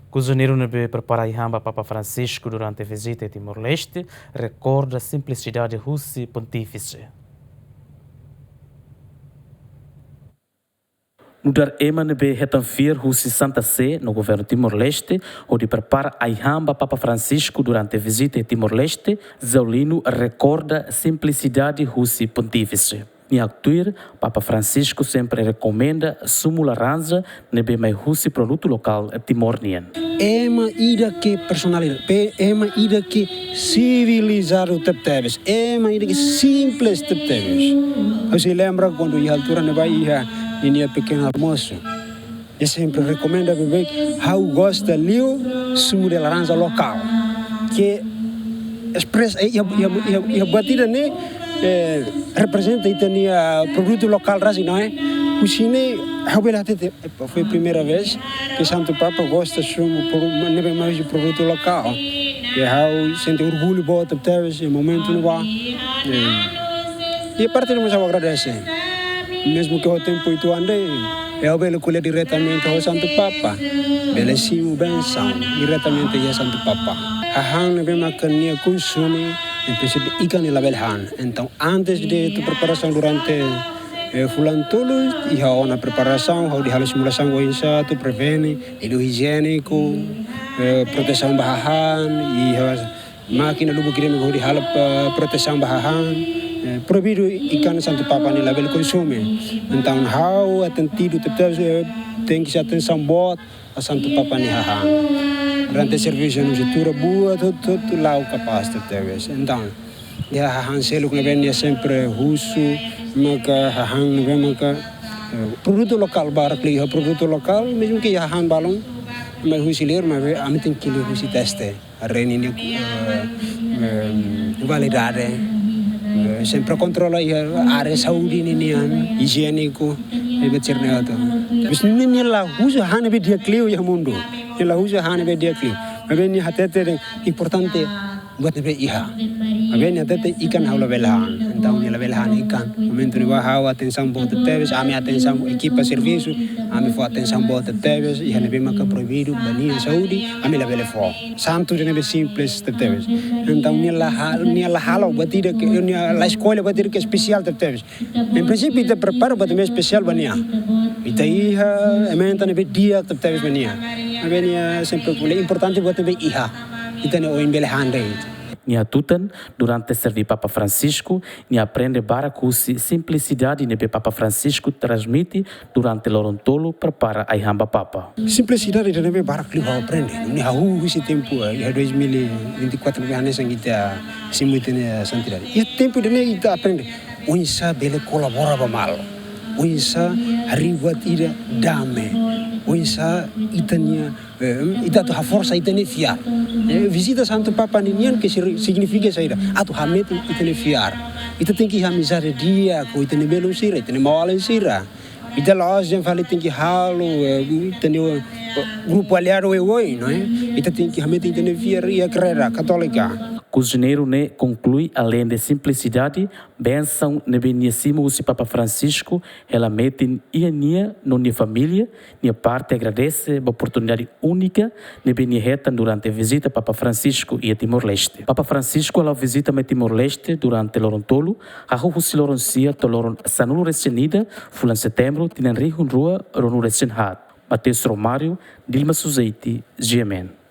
Cozinheiro nebe prepara ihamba Papa Francisco durante a visita a Timor-Leste, recorda a simplicidade russa pontífice. No dar ema nebe retanfir Russi Santa Sé no governo Timor-Leste, onde prepara a ihamba Papa Francisco durante a visita a Timor-Leste, Zaulino recorda a simplicidade russa pontífice. Em actuar, Papa Francisco sempre recomenda sumo laranja nebe mais russi produto local timornian. Ema ida que personalidade, ema ida que civilizado tepteves, ema ida que simples tepteves. Você lembra quando ia altura na Bahia, tinha pequeno almoço? Eu sempre recomendo a beber how gosta liu sumo de laranja local, que expressa e a batida né representa e tinha produto local assim, não é? O cine foi a primeira vez que Santo Papa gosta de mais de produto local. E eu sinto orgulho bom até esse momento no ar. E a parte de eu agradeço. Mesmo que o tempo itu andei, eu vou colher diretamente ao Santo Papa. Belíssimo benção diretamente ao Santo Papa. A han bem macania consome, em princípio, ikan e labelhan. Então, antes de tu preparação durante Fulan Tulu, e há uma preparação, há de halu simulação o insa, tu prevene, ilu higiênico, proteção bahan, e há máquina lubu kireme hau de halu proteção bahan. Proibido ikan Santo Papa ni label consume. Então, hau atendido tem que ser atenção boa a Santo Papa ni hahan. Durante o serviço no setor boa, tudo lá o capaz de ter. Então, dia hahan selo que vem sempre russo, maka hahan vem maka produto local barakli, produto local mesmo que hahan balão, mas russileiro mas a mim tem que ler russi teste, a reunião validade. Sempre controla a área de saúde higiênico e veterinário. Mas nem lá usa hane be dia cleo ya mundo. Nem lá usa hane be dia cleo. Mas nem até importante buat be iha. Mas até ikan haula belhan. Então nem la belhan ikan. Momento ni hawa atenção boa teves, a minha atenção equipa serviço, a minha atenção boa teves e hane be maka proibido bania saúde, a minha la bele fo. Santo de nebe simples teves. Então nem la hala batida que la escola batida que especial teves. Em princípio te prepara para também especial bania. Ita iha ementa nebe dia teves bania. Bania sempre importante buat nebe iha. Ita ne o imbele hande. Nia tutan, durante servir Papa Francisco, nia aprende baracusi simplicidade nebe Papa Francisco transmite durante l'orontolo prepara a ihamba Papa. Simplicidade de nebe barakli vai aprende. Nia esse tempo, em 2024 anos kita simultan santidade. E tempo de nebe kita aprende. Unsa bele colabora mal. Unsa ribuat ida dame. Unsa itania ita tu força itane fiar. Visita Santo Papa Ninian que significa sair. Tu hamet itane fiar. Ita tem que amizade dia, ko itane belo sira, itane mawala sira. Ita loja yang fala tem que halo, itane grupo aliado oi, não é? Ita tem que hamet itane fiar e a crera católica. Cozinheiro ne conclui além de simplicidade, benção ne benissimo o Papa Francisco, ela mete nia no nia família, nia parte agradece a oportunidade única ne benirreta durante a visita Papa Francisco e a Timor-Leste. Papa Francisco ela visita a Timor-Leste durante l'orontolo, a rua se l'oroncia toloron sanulo recenida, fulan setembro, tinenri rua ronu recenhat. Mateus Romário, Dilma Suzeiti, GMN.